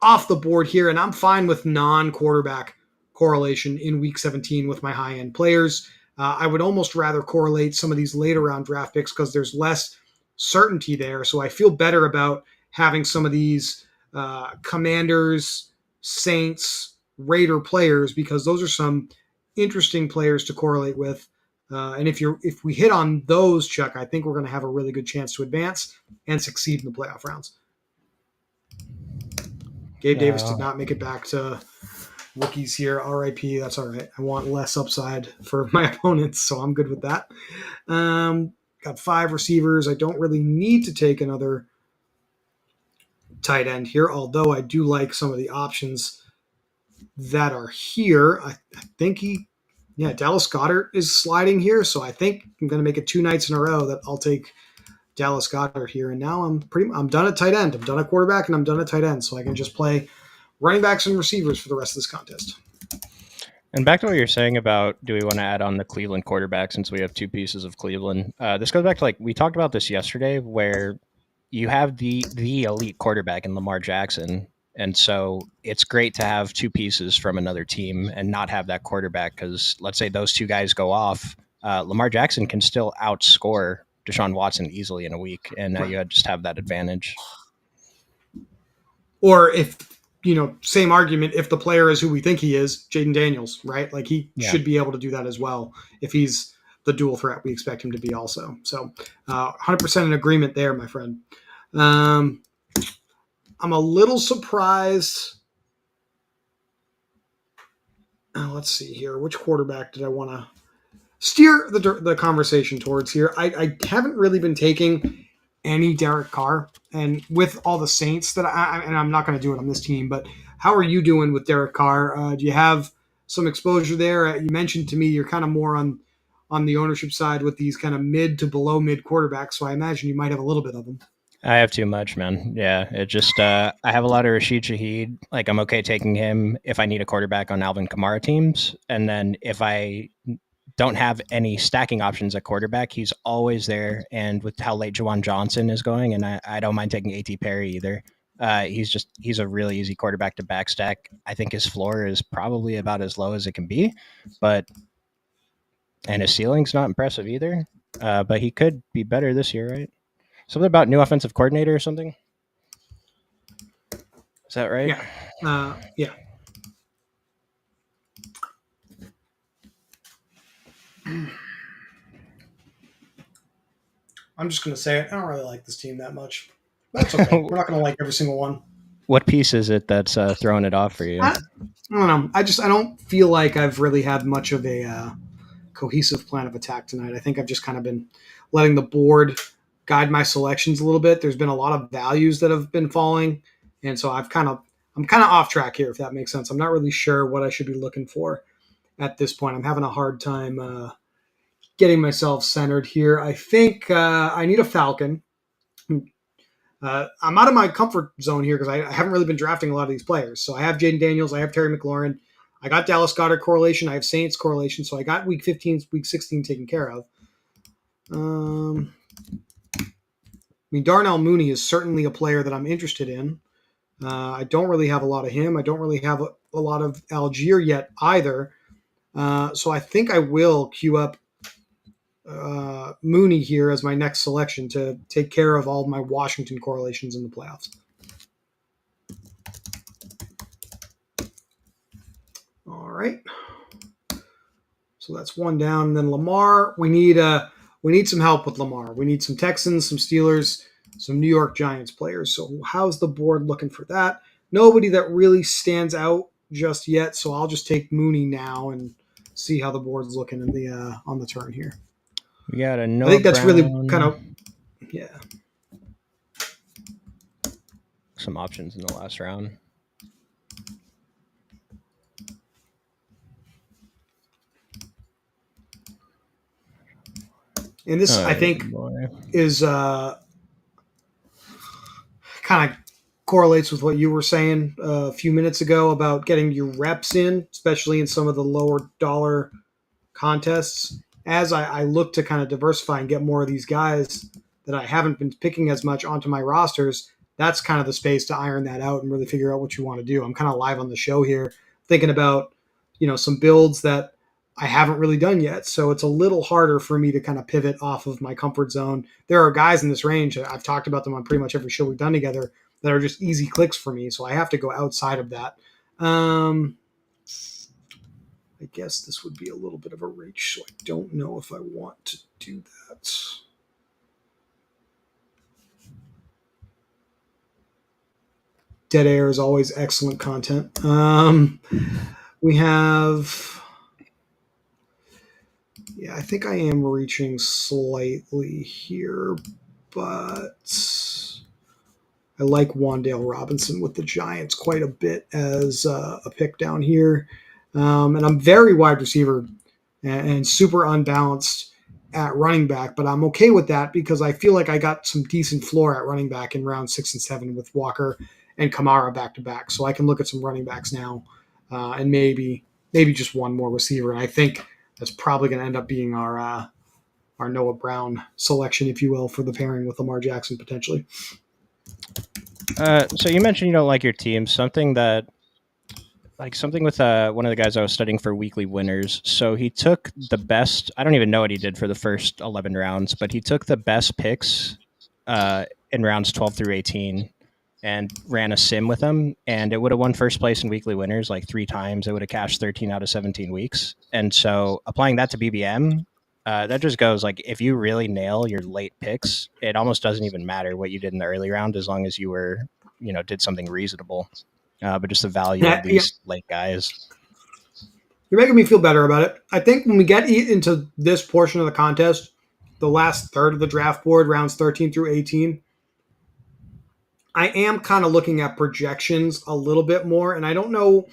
S1: off the board here, and I'm fine with non-quarterback correlation in Week 17 with my high-end players. I would almost rather correlate some of these later round draft picks because there's less certainty there. So I feel better about having some of these Commanders, Saints, Raider players because those are some interesting players to correlate with. And if we hit on those, Chuck, I think we're going to have a really good chance to advance and succeed in the playoff rounds. Gabe Davis did not make it back to rookies here. RIP. That's all right. I want less upside for my opponents, so I'm good with that. Got 5 receivers. I don't really need to take another tight end here, although I do like some of the options that are here. I think Dallas Goedert is sliding here, so I think I'm going to make it 2 nights in a row that I'll take Dallas Goedert here. And now I'm done at tight end. I'm done at quarterback, and I'm done at tight end, so I can just play running backs and receivers for the rest of this contest.
S2: And back to what you're saying about do we want to add on the Cleveland quarterback since we have 2 pieces of Cleveland? This goes back to we talked about this yesterday where you have the elite quarterback in Lamar Jackson. And so it's great to have 2 pieces from another team and not have that quarterback because let's say those 2 guys go off. Lamar Jackson can still outscore Deshaun Watson easily in a week. And
S1: Right.
S2: you just have that advantage.
S1: Or if, same argument, if the player is who we think he is, Jaden Daniels, right? Like he should be able to do that as well if he's the dual threat we expect him to be also. So 100% in agreement there, my friend. I'm a little surprised. Let's see here. Which quarterback did I want to steer the conversation towards here? I haven't really been taking any Derek Carr, and with all the Saints and I'm not going to do it on this team, but how are you doing with Derek Carr? Do you have some exposure there? You mentioned to me you're kind of more on the ownership side with these kind of mid to below mid quarterbacks, so I imagine you might have a little bit of them.
S2: I have too much, man. Yeah, it just I have a lot of Rashid Shaheed. I'm okay taking him if I need a quarterback on Alvin Kamara teams, and then if I don't have any stacking options at quarterback, he's always there. And with how late Juwan Johnson is going, and I don't mind taking A.T. Perry either. He's a really easy quarterback to backstack. I think his floor is probably about as low as it can be, and his ceiling's not impressive either. But he could be better this year, right? Something about new offensive coordinator or something? Is that right?
S1: Yeah. Yeah. I'm just going to say it. I don't really like this team that much. That's okay. We're not going to like every single one.
S2: What piece is it that's throwing it off for you?
S1: I don't know. I don't feel like I've really had much of a cohesive plan of attack tonight. I think I've just kind of been letting the board guide my selections a little bit. There's been a lot of values that have been falling, and so I'm kind of off track here, if that makes sense. I'm not really sure what I should be looking for at this point. I'm having a hard time getting myself centered here. I think I need a Falcon. I'm out of my comfort zone here because I haven't really been drafting a lot of these players. So I have Jaden Daniels, I have Terry McLaurin, I got Dallas Goedert correlation, I have Saints correlation, so I got week 15, week 16 taken care of. Darnell Mooney is certainly a player that I'm interested in. I don't really have a lot of him. I don't really have a lot of Algier yet either. So I think I will queue up Mooney here as my next selection to take care of all my Washington correlations in the playoffs. All right. So that's one down. And then Lamar, we need some help with Lamar. We need some Texans, some Steelers, some New York Giants players. So how's the board looking for that? Nobody that really stands out just yet, so I'll just take Mooney now and see how the board's looking in the on the turn here.
S2: We got a
S1: I
S2: Noah
S1: think that's
S2: Brown.
S1: really kind of yeah.
S2: Some options in the last round.
S1: And this, I think, is kind of correlates with what you were saying a few minutes ago about getting your reps in, especially in some of the lower dollar contests. As I look to kind of diversify and get more of these guys that I haven't been picking as much onto my rosters, that's kind of the space to iron that out and really figure out what you want to do. I'm kind of live on the show here, thinking about some builds that I haven't really done yet. So it's a little harder for me to kind of pivot off of my comfort zone. There are guys in this range, I've talked about them on pretty much every show we've done together, that are just easy clicks for me. So I have to go outside of that. I guess this would be a little bit of a reach, so I don't know if I want to do that. Dead air is always excellent content. We have, I think I am reaching slightly here, but I like Wan'Dale Robinson with the Giants quite a bit as a pick down here. And I'm very wide receiver and super unbalanced at running back, but I'm okay with that because I feel like I got some decent floor at running back in round 6 and 7 with Walker and Kamara back to back. So I can look at some running backs now and maybe just one more receiver. And I think that's probably going to end up being our Noah Brown selection, if you will, for the pairing with Lamar Jackson potentially.
S2: So you mentioned you don't like your team. Something with one of the guys I was studying for weekly winners. So he took the best. I don't even know what he did for the first 11 rounds, but he took the best picks in rounds 12 through 18 and ran a sim with them, and it would have won first place in weekly winners like 3 times. It would have cashed 13 out of 17 weeks. And so applying that to BBM, that just goes like, if you really nail your late picks, it almost doesn't even matter what you did in the early round as long as you were, did something reasonable. But just the value of these late guys.
S1: You're making me feel better about it. I think when we get into this portion of the contest, the last third of the draft board, rounds 13 through 18, I am kind of looking at projections a little bit more, and I don't know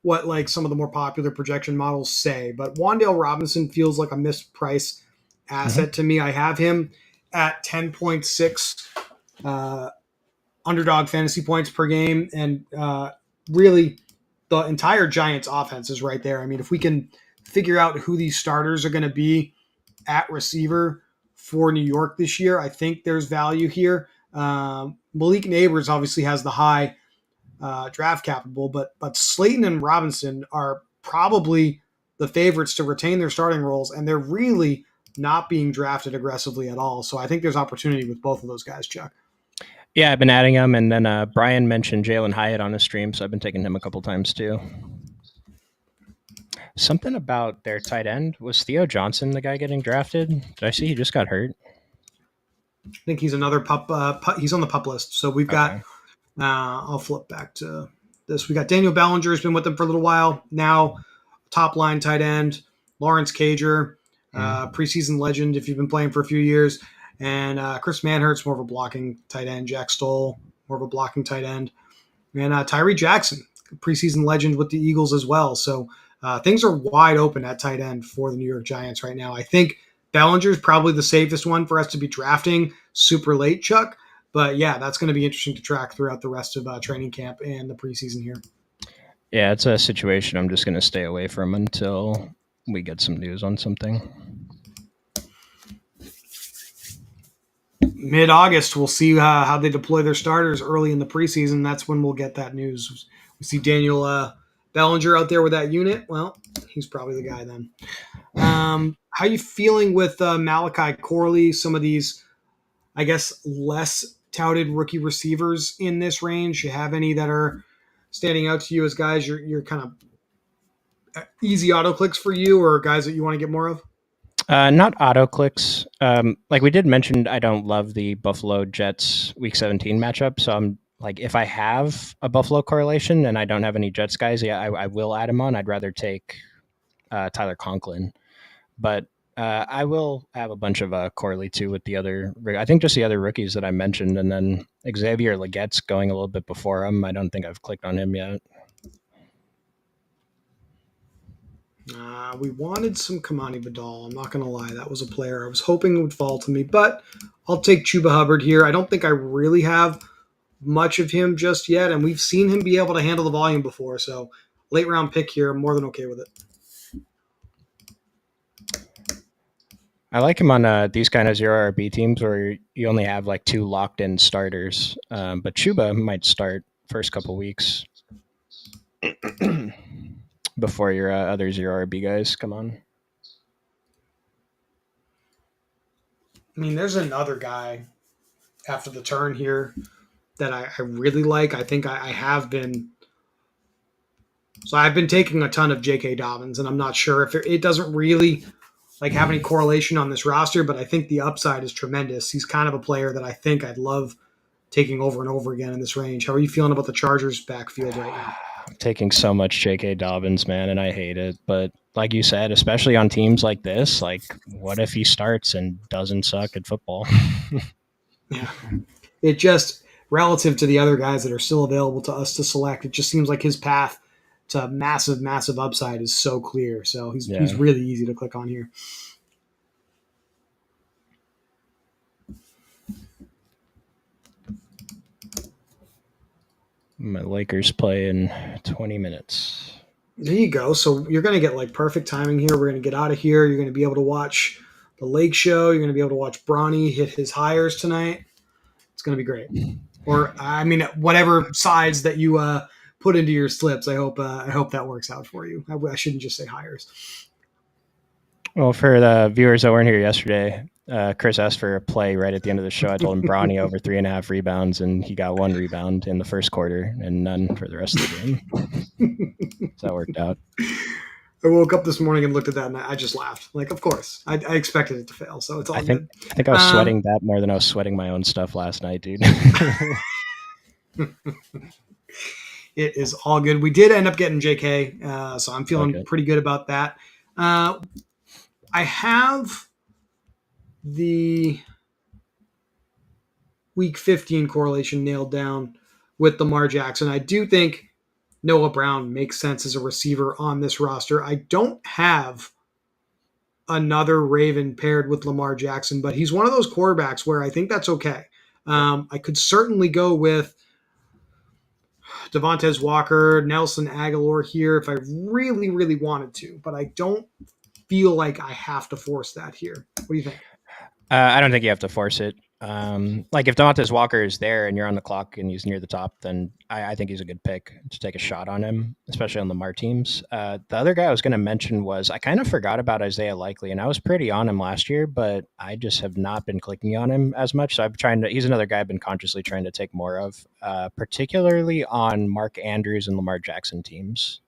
S1: what like some of the more popular projection models say, but Wan'Dale Robinson feels like a mispriced asset to me. I have him at 10.6 underdog fantasy points per game, and really the entire Giants offense is right there. I mean, if we can figure out who these starters are going to be at receiver for New York this year, I think there's value here. Malik Neighbors obviously has the high draft capital, but Slayton and Robinson are probably the favorites to retain their starting roles, and they're really not being drafted aggressively at all. So I think there's opportunity with both of those guys, Chuck.
S2: Yeah, I've been adding them, and then Brian mentioned Jalen Hyatt on his stream, so I've been taking him a couple times too. Something about their tight end. Was Theo Johnson the guy getting drafted? Did I see he just got hurt?
S1: I think he's another pup. He's on the pup list. So we've got, I'll flip back to this. We got Daniel Bellinger has been with them for a little while. Now top line tight end, Lawrence Cager, preseason legend if you've been playing for a few years. And Chris Manhertz, more of a blocking tight end. Jack Stoll, more of a blocking tight end. And Tyree Jackson, preseason legend with the Eagles as well. So things are wide open at tight end for the New York Giants right now. I think Bellinger is probably the safest one for us to be drafting super late, Chuck. But yeah, that's going to be interesting to track throughout the rest of training camp and the preseason here.
S2: Yeah, it's a situation I'm just going to stay away from until we get some news on something.
S1: Mid-August, we'll see how they deploy their starters early in the preseason. That's when we'll get that news. We see Daniel Bellinger out there with that unit. Well, he's probably the guy then. How are you feeling with Malachi Corley, some of these, I guess, less touted rookie receivers in this range? You have any that are standing out to you as guys you're kind of easy auto clicks for you, or guys that you want to get more of?
S2: Not auto clicks. Like we did mention, I don't love the Buffalo Jets Week 17 matchup, so like if I have a Buffalo correlation and I don't have any Jets guys, yeah, I will add him on. I'd rather take Tyler Conklin, but I will have a bunch of Corley too with the other. I think just the other rookies that I mentioned, and then Xavier Leggette's going a little bit before him. I don't think I've clicked on him yet.
S1: We wanted some Kamani Vidal. I'm not going to lie. That was a player I was hoping would fall to me, but I'll take Chuba Hubbard here. I don't think I really have much of him just yet, and we've seen him be able to handle the volume before. So late round pick here. I'm more than okay with it.
S2: I like him on these kind of zero RB teams where you only have like 2 locked in starters. But Chuba might start first couple weeks before your other zero RB guys come on.
S1: I mean, there's another guy after the turn here that I really like. I think I have been. So I've been taking a ton of J.K. Dobbins, and I'm not sure if it doesn't really like have any correlation on this roster, but I think the upside is tremendous. He's kind of a player that I think I'd love taking over and over again in this range. How are you feeling about the Chargers backfield right now?
S2: I'm taking so much J.K. Dobbins, man, and I hate it. But like you said, especially on teams like this, like what if he starts and doesn't suck at football?
S1: Yeah. It just, relative to the other guys that are still available to us to select, it just seems like his path to massive, massive upside is so clear. So he's really easy to click on here.
S2: My Lakers play in 20 minutes.
S1: There you go. So you're going to get like perfect timing here. We're going to get out of here. You're going to be able to watch the Lake Show. You're going to be able to watch Bronny hit his hires tonight. It's going to be great. Or I mean, whatever sides that you put into your slips. I hope that works out for you. I shouldn't just say hires.
S2: Well, for the viewers that weren't here yesterday, Chris asked for a play right at the end of the show. I told him Bronny over 3.5 rebounds, and he got 1 rebound in the first quarter and none for the rest of the game. So that worked out.
S1: I woke up this morning and looked at that, and I just laughed. Like, of course, I expected it to fail, so it's all good.
S2: I think I was sweating that more than I was sweating my own stuff last night, dude.
S1: It is all good. We did end up getting JK, so I'm feeling pretty good about that. I have the week 15 correlation nailed down with Lamar Jackson. I do think Noah Brown makes sense as a receiver on this roster. I don't have another Raven paired with Lamar Jackson, but he's one of those quarterbacks where I think that's okay. I could certainly go with Devontae Walker, Nelson Aguilar here if I really, really wanted to, but I don't feel like I have to force that here. What do you think?
S2: I don't think you have to force it. Like if Devontae Walker is there and you're on the clock and he's near the top, then I think he's a good pick to take a shot on him, especially on Lamar teams. The other guy I was going to mention was I kind of forgot about Isaiah Likely, and I was pretty on him last year, but I just have not been clicking on him as much. So I'm trying to. He's another guy I've been consciously trying to take more of, particularly on Mark Andrews and Lamar Jackson teams.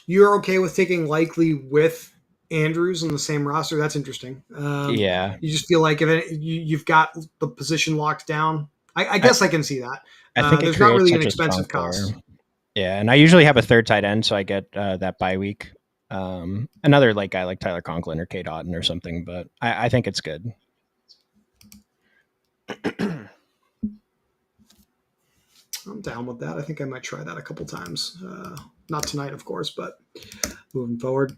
S1: You're okay with taking Likely with Andrews on the same roster? That's interesting.
S2: Yeah.
S1: You just feel like if you've got the position locked down. I guess I can see that.
S2: I think
S1: there's not really an expensive cost.
S2: Yeah, and I usually have a third tight end, so I get that bye week. Another guy like Tyler Conklin or Kate Otten or something, but I think it's good.
S1: I'm down with that. I think I might try that a couple times. Not tonight, of course, but moving forward.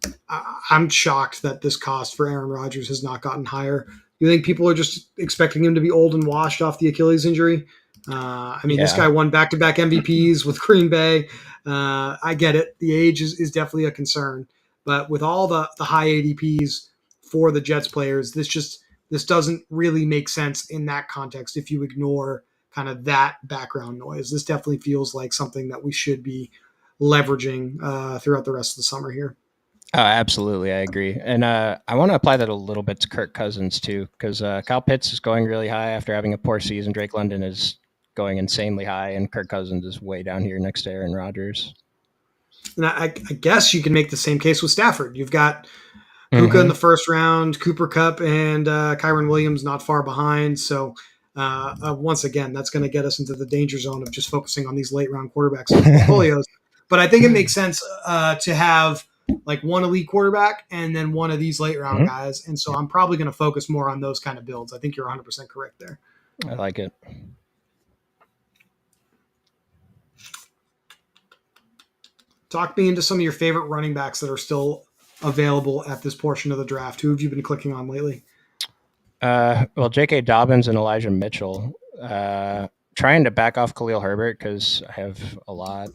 S1: I'm shocked that this cost for Aaron Rodgers has not gotten higher. You think people are just expecting him to be old and washed off the Achilles injury? This guy won back-to-back MVPs with Green Bay. I get it. The age is definitely a concern. But with all the high ADPs for the Jets players, this doesn't really make sense in that context if you ignore kind of that background noise. This definitely feels like something that we should be leveraging throughout the rest of the summer here.
S2: Oh, absolutely. I agree. And I want to apply that a little bit to Kirk Cousins too, because Kyle Pitts is going really high after having a poor season. Drake London is going insanely high, and Kirk Cousins is way down here next to Aaron Rodgers.
S1: And I guess you can make the same case with Stafford. You've got Puka in the first round, Cooper Kupp and Kyron Williams not far behind. So Once again, that's going to get us into the danger zone of just focusing on these late round quarterbacks in our portfolios. But I think it makes sense to have like one elite quarterback and then one of these late round
S2: Mhm.
S1: guys. And so I'm probably going to focus more on those kind of builds. I think you're 100% correct there.
S2: I like it.
S1: Talk me into some of your favorite running backs that are still available at this portion of the draft. Who have you been clicking on lately?
S2: Well, J.K. Dobbins and Elijah Mitchell. Trying to back off Khalil Herbert because I have a lot.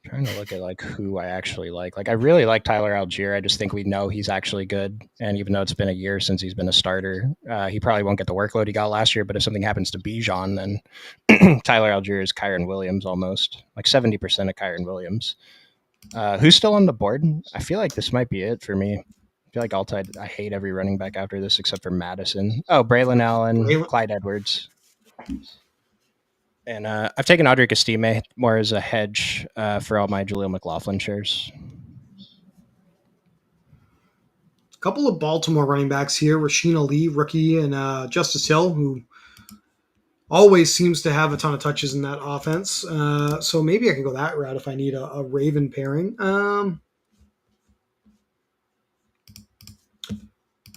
S2: Trying to look at like who I actually like. Like I really like Tyler Algier. I just think we know he's actually good. And even though it's been a year since he's been a starter, he probably won't get the workload he got last year. But if something happens to Bijan, then Tyler Algier is Kyron Williams almost, like 70% of Kyron Williams. Who's still on the board? I feel like this might be it for me. I feel like I hate every running back after this except for Madison. Oh, Braylon Allen,
S1: Braylon,
S2: Clyde Edwards. And I've taken Audrey Estime more as a hedge for all my Jaleel McLaughlin shares.
S1: a couple of Baltimore running backs here: Rasheen Ali, rookie, and Justice Hill, who always seems to have a ton of touches in that offense. So maybe I can go that route if I need a Raven pairing.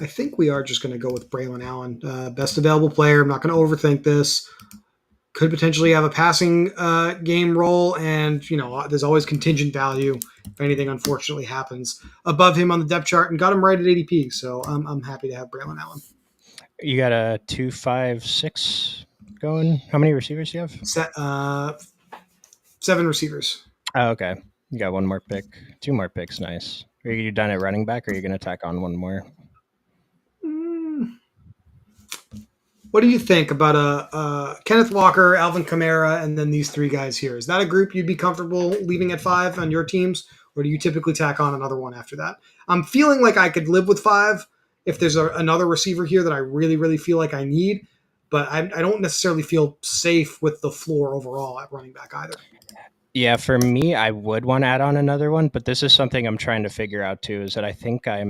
S1: I think we are just going to go with Braylon Allen, best available player. I'm not going to overthink this. Could potentially have a passing game role, and there's always contingent value if anything unfortunately happens above him on the depth chart, and got him right at ADP. So I'm happy to have Braylon Allen.
S2: You got a 2-5-6 going. How many receivers do you have?
S1: 7 receivers.
S2: Oh, okay. You got one more pick, 2 more picks. Nice. Are you done at running back, or are you going to tack on one more?
S1: What do you think about Kenneth Walker, Alvin Kamara, and then these 3 guys here? Is that a group you'd be comfortable leaving at 5 on your teams, or do you typically tack on another one after that? I'm feeling like I could live with 5 if there's another receiver here that I really, really feel like I need, but I don't necessarily feel safe with the floor overall at running back either.
S2: Yeah, for me, I would want to add on another one, but this is something I'm trying to figure out too. Is that I think I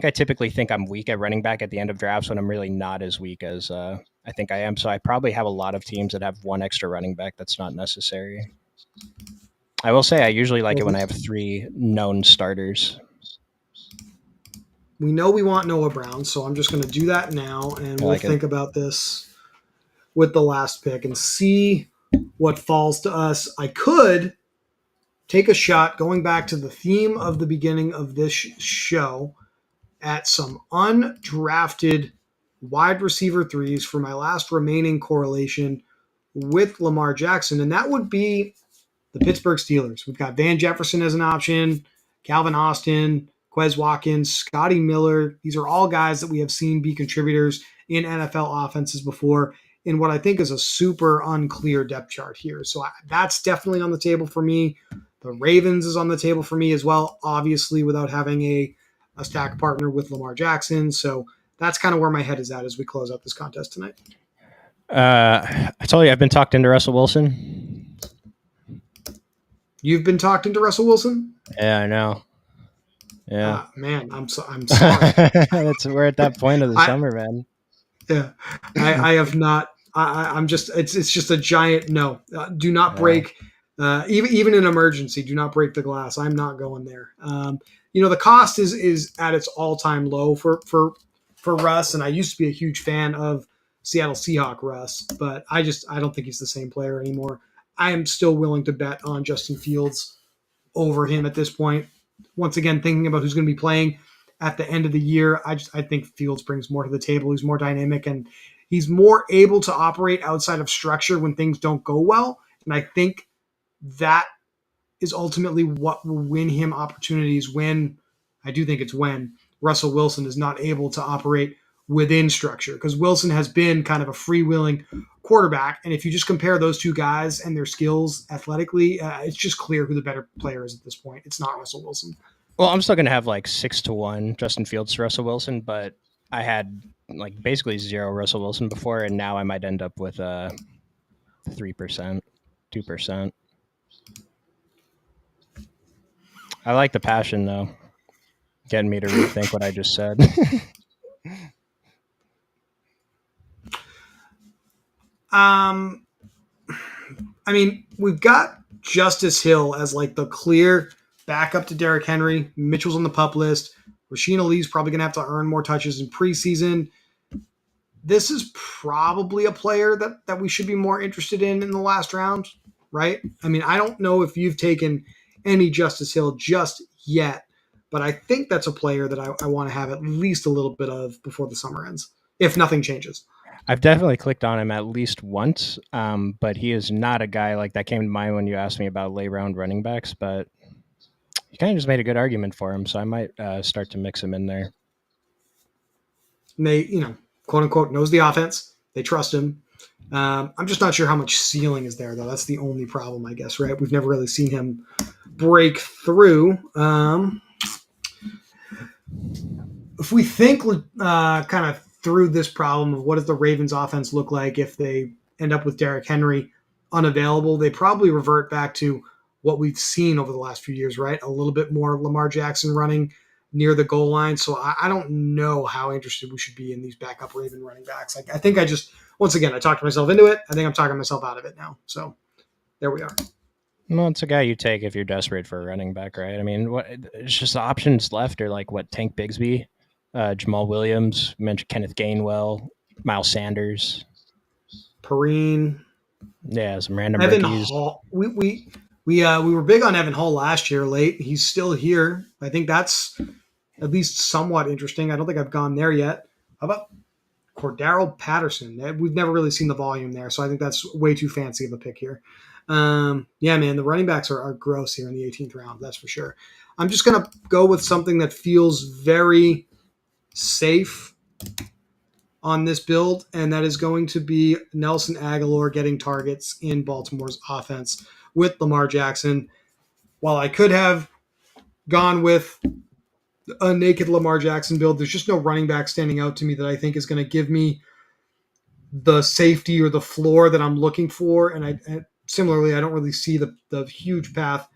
S2: typically think I'm weak at running back at the end of drafts when I'm really not as weak as I think I am. So I probably have a lot of teams that have one extra running back that's not necessary. I will say I usually like it when I have 3 known starters.
S1: We know we want Noah Brown, so I'm just going to do that now, and we'll think about this with the last pick and see what falls to us. I could take a shot going back to the theme of the beginning of this show at some undrafted wide receiver 3s for my last remaining correlation with Lamar Jackson, and that would be the Pittsburgh Steelers. We've got Van Jefferson as an option, Calvin Austin, Quez Watkins, Scotty Miller. These are all guys that we have seen be contributors in NFL offenses before in what I think is a super unclear depth chart here. So that's definitely on the table for me. The Ravens is on the table for me as well, obviously without having a stack partner with Lamar Jackson. So that's kind of where my head is at as we close out this contest tonight.
S2: I told you I've been talked into Russell Wilson.
S1: You've been talked into Russell Wilson?
S2: Yeah, I know. Yeah,
S1: man, I'm sorry.
S2: We're at that point of the summer, man.
S1: Yeah, I have not. I'm just. It's just a giant no. Do not break. Even in emergency, do not break the glass. I'm not going there. The cost is at its all time low for Russ, and I used to be a huge fan of Seattle Seahawk Russ, but I don't think he's the same player anymore. I am still willing to bet on Justin Fields over him at this point. Once again, thinking about who's going to be playing at the end of the year, I think Fields brings more to the table. He's more dynamic and he's more able to operate outside of structure when things don't go well. And I think that is ultimately what will win him opportunities when Russell Wilson is not able to operate within structure, because Wilson has been kind of a freewheeling quarterback. And if you just compare those 2 guys and their skills athletically, it's just clear who the better player is at this point. It's not Russell Wilson.
S2: Well, I'm still going to have like 6-1 Justin Fields to Russell Wilson, but I had like basically 0 Russell Wilson before, and now I might end up with 3%, 2%. I like the passion, though, getting me to rethink what I just said.
S1: Um, I mean, we've got Justice Hill as like the clear backup to Derrick Henry. Mitchell's on the pup list. Rasheen Ali's probably going to have to earn more touches in preseason. This is probably a player that we should be more interested in the last round, right? I mean, I don't know if you've taken any Justice Hill just yet, but I think that's a player that I want to have at least a little bit of before the summer ends, if nothing changes.
S2: I've definitely clicked on him at least once, but he is not a guy like that came to mind when you asked me about late round running backs. But you kind of just made a good argument for him, so I might start to mix him in there.
S1: And they, quote unquote, knows the offense. They trust him. I'm just not sure how much ceiling is there, though. That's the only problem, I guess, right? We've never really seen him break through. If we think kind of through this problem of what does the Ravens offense look like if they end up with Derrick Henry unavailable, they probably revert back to what we've seen over the last few years, right? A little bit more Lamar Jackson running near the goal line. So I don't know how interested we should be in these backup Raven running backs. I think I just, once again, I talked myself into it. I think I'm talking myself out of it now. So there we are.
S2: Well, it's a guy you take if you're desperate for a running back, right? I mean, it's just the options left are like what Tank Bigsby, Jamal Williams, mentioned Kenneth Gainwell, Miles Sanders,
S1: Perrine,
S2: yeah, some random
S1: Evan
S2: rookies.
S1: Hall. We were big on Evan Hall last year. Late, he's still here. I think that's at least somewhat interesting. I don't think I've gone there yet. How about Cordero Patterson? We've never really seen the volume there, so I think that's way too fancy of a pick here. Yeah, man, the running backs are gross here in the 18th round. That's for sure. I'm just gonna go with something that feels very safe on this build, and that is going to be Nelson Aguilar getting targets in Baltimore's offense with Lamar Jackson. While I could have gone with a naked Lamar Jackson build, there's just no running back standing out to me that I think is going to give me the safety or the floor that I'm looking for. And similarly, I don't really see the huge path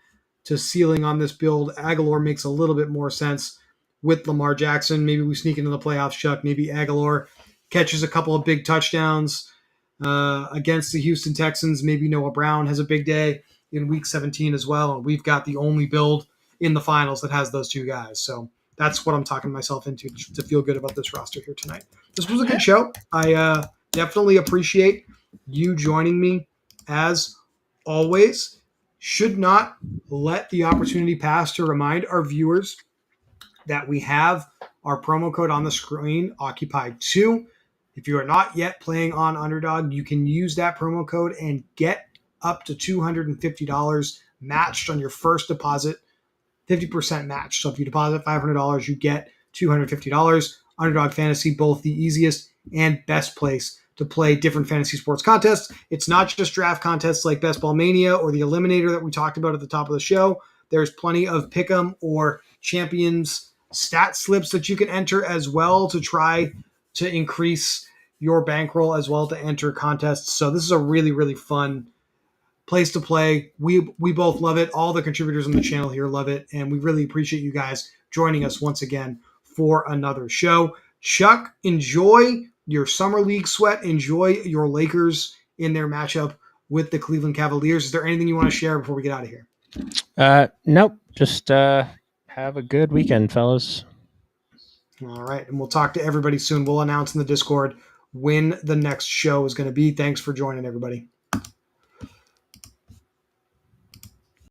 S1: to ceiling on this build. Aguilar makes a little bit more sense with Lamar Jackson. Maybe we sneak into the playoffs, Chuck. Maybe Aguilar catches a couple of big touchdowns against the Houston Texans. Maybe Noah Brown has a big day in Week 17 as well. And we've got the only build in the finals that has those two guys. So that's what I'm talking myself into to feel good about this roster here tonight. This was a good show. I definitely appreciate you joining me as always. Should not let the opportunity pass to remind our viewers that we have our promo code on the screen, Occupy2. If you are not yet playing on Underdog, you can use that promo code and get up to $250 matched on your first deposit, 50% match. So if you deposit $500, you get $250. Underdog Fantasy, both the easiest and best place to play different fantasy sports contests. It's not just draft contests like Best Ball Mania or the Eliminator that we talked about at the top of the show. There's plenty of Pick'em or Champions stat slips that you can enter as well to try to increase your bankroll as well to enter contests. So this is a really, really fun place to play. We both love it. All the contributors on the channel here love it. And we really appreciate you guys joining us once again for another show. Chuck, enjoy your summer league sweat. Enjoy your Lakers in their matchup with the Cleveland Cavaliers. Is there anything you want to share before we get out of here?
S2: Nope. Just have a good weekend, fellas.
S1: All right. And we'll talk to everybody soon. We'll announce in the Discord when the next show is going to be. Thanks for joining, everybody.